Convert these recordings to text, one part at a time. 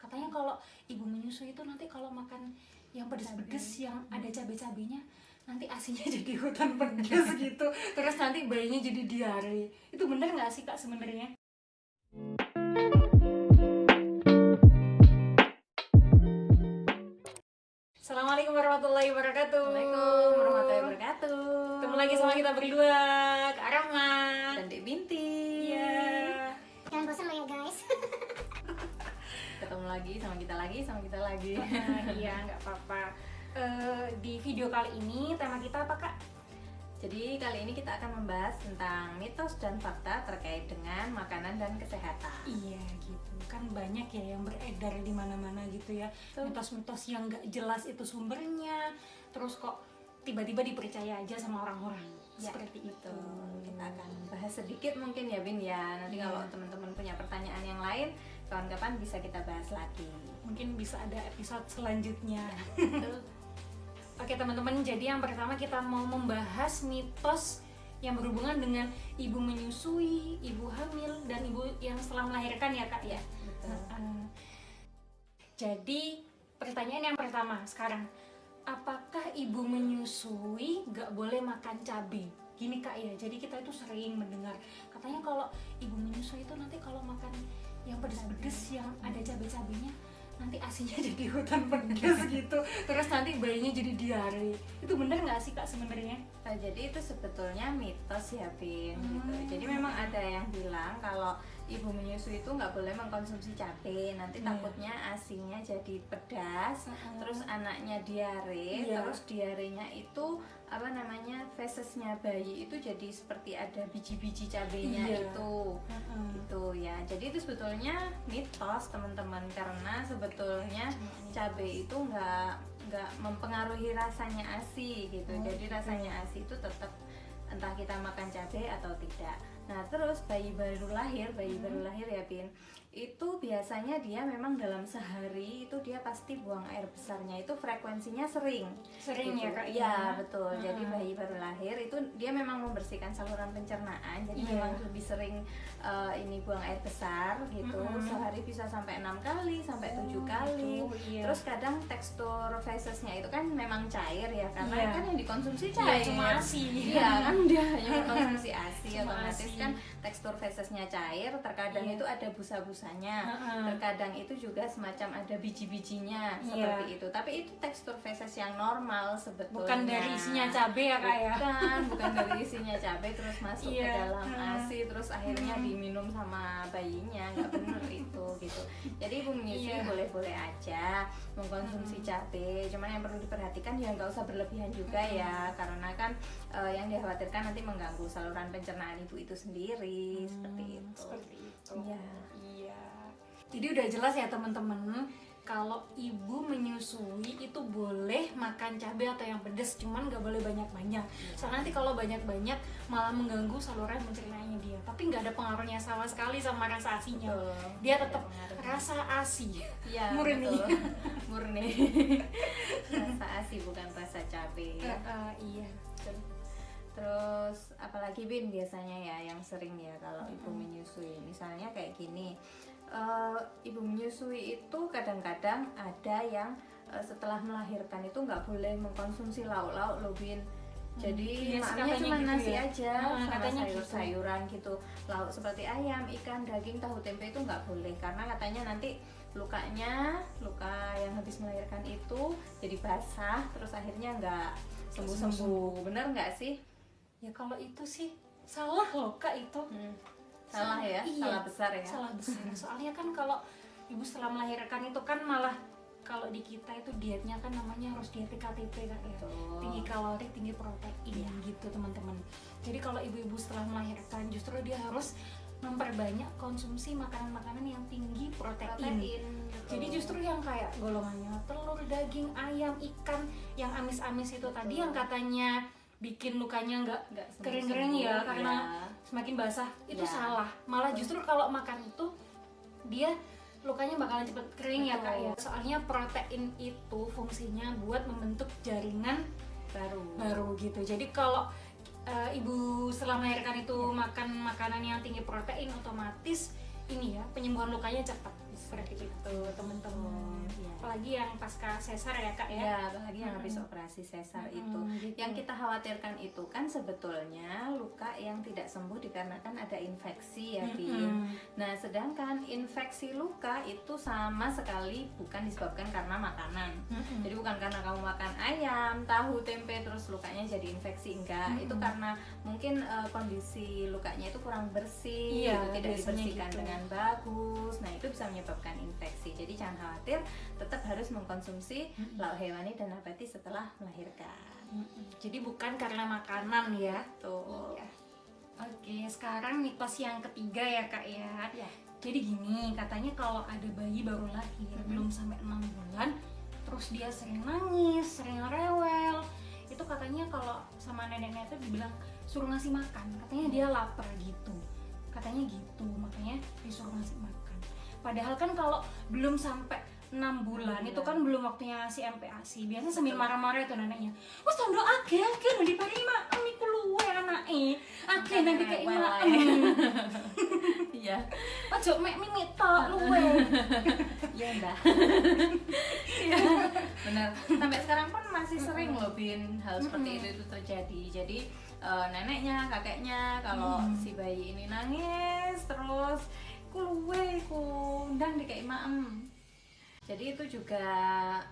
Katanya kalau ibu menyusui itu nanti kalau makan yang pedes-pedes yang ada cabai-cabainya nanti asinya jadi hutan pedas gitu. Terus nanti bayinya jadi diare. Itu bener nggak sih Kak sebenarnya? Assalamualaikum warahmatullahi wabarakatuh. Waalaikumsalam warahmatullahi wabarakatuh. Ketemu lagi sama kita berdua, Kak Rahma Dan Dek Binti. Iya. Jangan bosan loh ya guys. Ketemu lagi sama kita lagi. Iya, nggak apa-apa. Di video kali ini tema kita apa Kak? Jadi kali ini kita akan membahas tentang mitos dan fakta terkait dengan makanan dan kesehatan. Iya gitu kan, banyak ya yang beredar di mana-mana gitu ya, mitos-mitos yang nggak jelas itu sumbernya, terus kok tiba-tiba dipercaya aja sama orang-orang. Ya, Seperti itu. Kita akan bahas sedikit mungkin ya Bin ya. Nanti kalau teman-teman punya pertanyaan yang lain, kawan-kawan bisa kita bahas lagi. Mungkin bisa ada episode selanjutnya. Betul. Oke teman-teman, jadi yang pertama kita mau membahas mitos yang berhubungan dengan ibu menyusui, ibu hamil, dan ibu yang setelah melahirkan ya Kak ya. Betul. Jadi pertanyaan yang pertama sekarang, apakah ibu menyusui nggak boleh makan cabai? Gini Kak ya, jadi kita itu sering mendengar katanya kalau ibu menyusui itu nanti kalau makan yang pedes-pedes yang ada cabai-cabainya nanti asinya jadi hutan pedas gitu. Terus nanti bayinya jadi diare. Itu bener nggak sih Kak sebenarnya? Nah, jadi itu sebetulnya mitos ya Bin gitu. Jadi memang ada yang bilang kalau ibu menyusui itu nggak boleh mengkonsumsi cabai, nanti takutnya asinya jadi pedas, terus anaknya diare, terus diarenya itu apa namanya, fesesnya bayi itu jadi seperti ada biji-biji cabainya itu gitu ya. Jadi itu sebetulnya mitos teman-teman, karena sebetulnya cabai itu nggak mempengaruhi rasanya ASI gitu. Jadi rasanya ASI itu tetap entah kita makan cabai atau tidak. Nah terus bayi baru lahir ya Bin, itu biasanya dia memang dalam sehari itu dia pasti buang air besarnya itu frekuensinya sering Sering gitu. ya Kak? Iya betul. Jadi bayi baru lahir itu dia memang membersihkan saluran pencernaan, jadi memang lebih sering ini buang air besar gitu. Sehari bisa sampai 6 kali sampai 7 kali. Terus kadang tekstur fesesnya itu kan memang cair ya, karena kan yang dikonsumsi cair. Cuma ASI. Iya kan dia hanya mengkonsumsi ASI, otomatis kan tekstur fesesnya cair. Terkadang itu ada busa-busanya, terkadang itu juga semacam ada biji-bijinya seperti itu. Tapi itu tekstur feses yang normal sebetulnya. Bukan dari isinya cabai ya Kak ya? Bukan dari isinya cabai terus masuk ke dalam ASI terus akhirnya diminum sama bayinya, nggak bener itu gitu. Jadi ibu menyusui boleh-boleh aja mengkonsumsi cabai, cuman yang perlu diperhatikan ya nggak usah berlebihan juga ya, karena kan yang dikhawatirkan nanti mengganggu saluran pencernaan ibu itu sendiri. Seperti itu. Iya. Jadi udah jelas ya teman-teman, kalau ibu menyusui itu boleh makan cabai atau yang pedas, cuman nggak boleh banyak-banyak. Soalnya nanti kalau banyak-banyak malah mengganggu saluran pencernaannya dia. Tapi nggak ada pengaruhnya sama sekali sama rasa asinya. Dia tetap rasa asi. Iya, murni. betul. Murni. Rasa asi bukan rasa cabai. Iya. Terus apalagi Bin biasanya ya yang sering ya kalau ibu menyusui, misalnya kayak gini, ibu menyusui itu kadang-kadang ada yang setelah melahirkan itu nggak boleh mengkonsumsi lauk-lauk loh Bin. Jadi makannya cuma gitu nasi ya? aja sama Katanya sayur-sayuran gitu. Lauk seperti ayam, ikan, daging, tahu, tempe itu nggak boleh, karena katanya nanti luka yang habis melahirkan itu jadi basah, terus akhirnya nggak sembuh-sembuh. Bener nggak sih? Ya kalau itu sih salah loh Kak itu. Salah ya? Salah besar ya? Salah besar. Soalnya kan kalau ibu setelah melahirkan itu kan malah kalau di kita itu dietnya kan namanya harus diet KTP Kak ya. Tinggi kalori, tinggi protein gitu teman-teman. Jadi kalau ibu-ibu setelah melahirkan justru dia harus memperbanyak konsumsi makanan-makanan yang tinggi protein. Jadi justru yang kayak golongannya telur, daging, ayam, ikan, yang amis-amis itu tadi yang katanya bikin lukanya nggak kering-kering ya karena semakin basah, itu salah. Malah justru kalau makan itu dia lukanya bakalan cepet kering ya Kak ya. Soalnya protein itu fungsinya buat membentuk jaringan baru gitu. Jadi kalau ibu setelah melahirkan itu makan makanan yang tinggi protein, otomatis ini ya penyembuhan lukanya cepat seperti itu teman-teman. Iya. Apalagi yang pasca sesar ya kak ya. Ya, apalagi yang habis operasi sesar itu. Gitu. Yang kita khawatirkan itu kan sebetulnya luka yang tidak sembuh dikarenakan ada infeksi ya, Bin. Nah, sedangkan infeksi luka itu sama sekali bukan disebabkan karena makanan. Jadi bukan karena kamu makan ayam, tahu, tempe terus lukanya jadi infeksi, enggak. Itu karena mungkin kondisi lukanya itu kurang bersih, Iya, gitu, tidak biasanya dibersihkan gitu. dengan bagus. Nah, itu bisa menyebabkan infeksi. Jadi jangan khawatir, tetap harus mengkonsumsi lauk hewani dan nabati setelah melahirkan. Jadi bukan karena makanan ya. Tuh. Iya. Oke, sekarang mitos yang ketiga ya kak ya. Ya. Jadi gini, katanya kalau ada bayi baru lahir belum sampai 6 bulan, terus dia sering nangis, sering rewel, itu katanya kalau sama neneknya itu dibilang suruh ngasih makan, katanya dia lapar gitu, katanya gitu, makanya disuruh ngasih makan. Padahal kan kalau belum sampai 6 bulan itu kan belum waktunya ngasih MPASI. Biasanya sambil marah-marah itu neneknya, wes tondo age nanti pari makan iku luwe anake age nanti kayak makan. Iya. Ojo mek mimik tok luwe. Iya, Mbak. Iya. Benar. Sampai sekarang pun masih sering loh, Bin, hal seperti itu terjadi. Jadi neneknya, kakeknya kalau si bayi ini nangis terus ku luwe ku ndang dikai maem. Jadi itu juga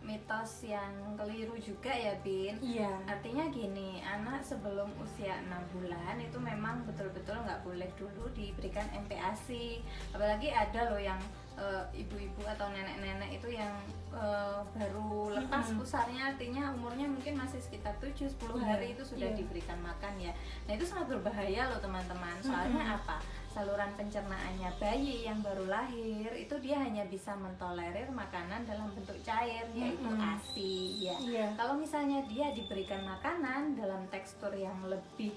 mitos yang keliru juga ya, Bin. Iya. Artinya gini, anak sebelum usia 6 bulan itu memang betul-betul nggak boleh dulu diberikan MPASI. Apalagi ada loh yang ibu-ibu atau nenek-nenek itu yang baru lepas pusarnya, artinya umurnya mungkin masih sekitar 7-10 hari itu sudah diberikan makan ya. Nah, itu sangat berbahaya loh teman-teman. Soalnya apa? Saluran pencernaannya bayi yang baru lahir itu dia hanya bisa mentolerir makanan dalam bentuk cair, yaitu ASI ya. Kalau misalnya dia diberikan makanan dalam tekstur yang lebih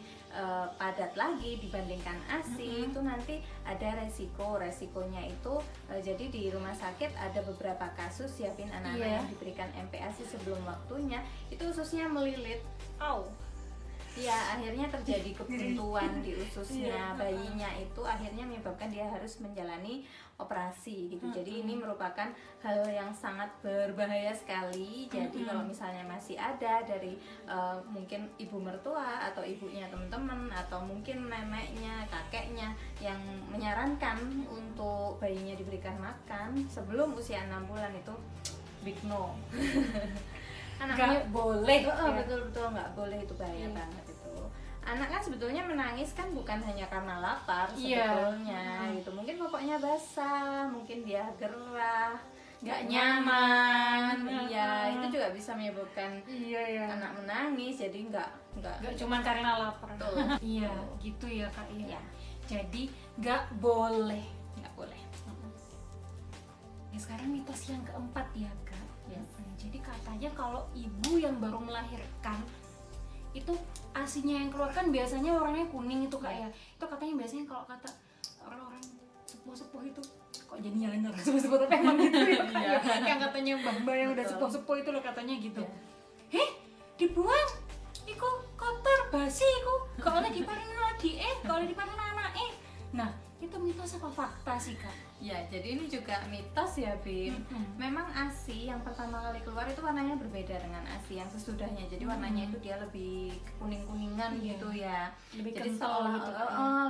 padat lagi dibandingkan ASI, itu nanti ada resikonya itu jadi di rumah sakit ada beberapa kasus ya, Pin, anak-anak yang diberikan MPASI sebelum waktunya itu ususnya melilit. Ya, akhirnya terjadi kebuntuan di ususnya bayinya, itu akhirnya menyebabkan dia harus menjalani operasi gitu. Jadi ini merupakan hal yang sangat berbahaya sekali. Jadi kalau misalnya masih ada dari mungkin ibu mertua atau ibunya teman-teman atau mungkin neneknya, kakeknya yang menyarankan untuk bayinya diberikan makan sebelum usia 6 bulan, itu big no. Nggak boleh. Betul-betul nggak boleh, itu bahaya banget itu. Anak kan sebetulnya menangis kan bukan hanya karena lapar sebetulnya gitu. Mungkin popoknya basah, mungkin dia gerah, nggak nyaman. Iya, itu juga bisa menyebabkan anak menangis. Jadi nggak Cuma karena lapar. Iya, gitu ya kak ya. Jadi nggak boleh. Ya, sekarang mitos yang keempat ya kak. Jadi katanya kalau ibu yang baru melahirkan itu ASINya yang keluar kan biasanya warnanya kuning itu kak ya. Itu katanya biasanya kalau kata orang-orang sepuh-sepuh itu kok jadi nyalain sepuh-sepuh, tapi emang gitu ya kak ya. Yang katanya mbak-mbak yang udah sepuh-sepuh itu loh katanya gitu. Dibuang iku kotor basi iku gak oleh diparing lagi gak oleh diparing anake. Nah, itu mitos apa fakta sih kak? Ya, jadi ini juga mitos ya, Bim. Memang ASI yang pertama kali keluar itu warnanya berbeda dengan ASI yang sesudahnya. Jadi warnanya itu dia lebih kuning-kuningan gitu ya. Lebih jadi kental gitu.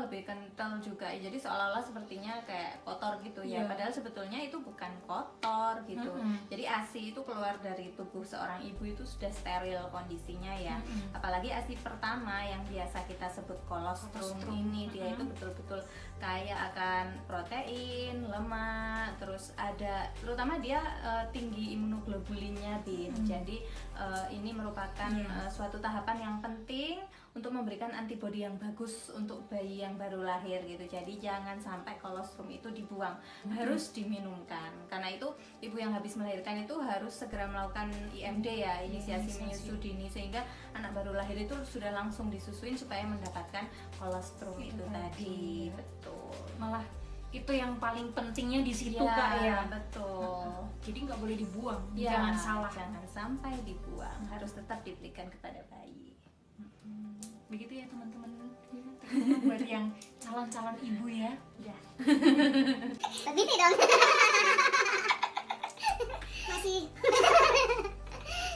lebih kental juga. Jadi seolah-olah sepertinya kayak kotor gitu ya. Padahal sebetulnya itu bukan kotor gitu. Jadi ASI itu keluar dari tubuh seorang ibu itu sudah steril kondisinya ya. Apalagi ASI pertama yang biasa kita sebut kolostrum ini, dia itu betul-betul kaya akan protein, lemak, terus ada terutama dia tinggi imunoglobulinnya, Bin. Jadi ini merupakan suatu tahapan yang penting untuk memberikan antibodi yang bagus untuk bayi yang baru lahir gitu. Jadi jangan sampai kolostrum itu dibuang, harus diminumkan. Karena itu ibu yang habis melahirkan itu harus segera melakukan IMD ya, inisiasi menyusu dini, sehingga anak baru lahir itu sudah langsung disusuin supaya mendapatkan kolostrum itu tadi. Betul. Malah itu yang paling pentingnya di situ kak ya. Betul. Jadi nggak boleh dibuang. Ya, Jangan salah. jangan sampai dibuang, harus tetap diberikan kepada bayi. Begitu ya teman-teman. terutama buat yang calon-calon ibu ya. Ya. Begitu dong. Masih.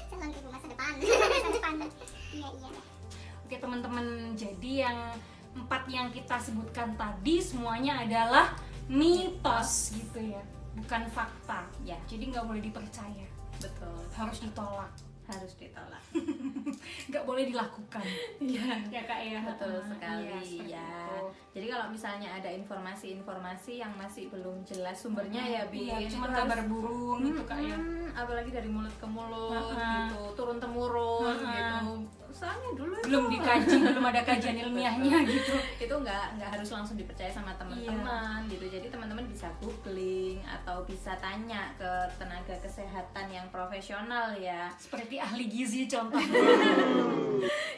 Calon ibu masa depan. Masa depan. Iya. Oke teman-teman, jadi yang 4 yang kita sebutkan tadi semuanya adalah mitos gitu ya, bukan fakta. Ya. Jadi nggak boleh dipercaya, Betul. harus ditolak, Harus ditolak. nggak boleh dilakukan. Iya. Ya kak ya. Betul Iya, sekali seperti ya. itu. Jadi kalau misalnya ada informasi-informasi yang masih belum jelas sumbernya ya Bi, Iya, itu cuma harus- kabar burung gitu kak ya. apalagi dari mulut ke mulut Ha-ha. gitu, turun temurun Ha-ha. gitu. Soalnya dulu Belum dikaji, belum ada kajian ilmiahnya gitu. itu nggak harus langsung dipercaya sama teman-teman gitu. Jadi teman-teman bisa googling atau bisa tanya ke tenaga kesehatan yang profesional ya. Seperti ahli gizi contohnya.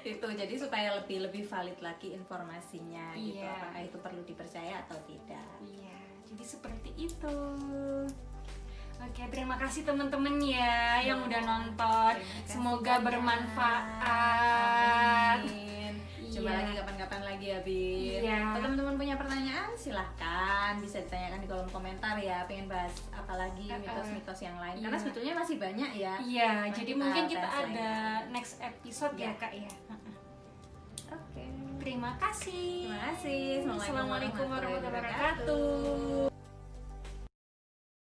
Itu jadi supaya lebih valid lagi informasinya gitu. Iya. Apakah itu perlu dipercaya atau tidak. Iya, jadi seperti itu. Oke, terima kasih teman-teman ya yang udah nonton. Terima kasih Semoga banyak. bermanfaat. Amin. Coba Iya. lagi kapan-kapan lagi ya Bin. Iya. Kalau teman-teman punya pertanyaan silahkan bisa ditanyakan di kolom komentar ya. Pengen bahas apa lagi mitos-mitos yang lain. Karena Iya. sebetulnya masih banyak ya. Iya, Nah, jadi kita mungkin kita bahas ada lagi. next episode ya Iya. Kak ya. Oke. Terima kasih. Terima kasih. Assalamualaikum warahmatullahi wabarakatuh.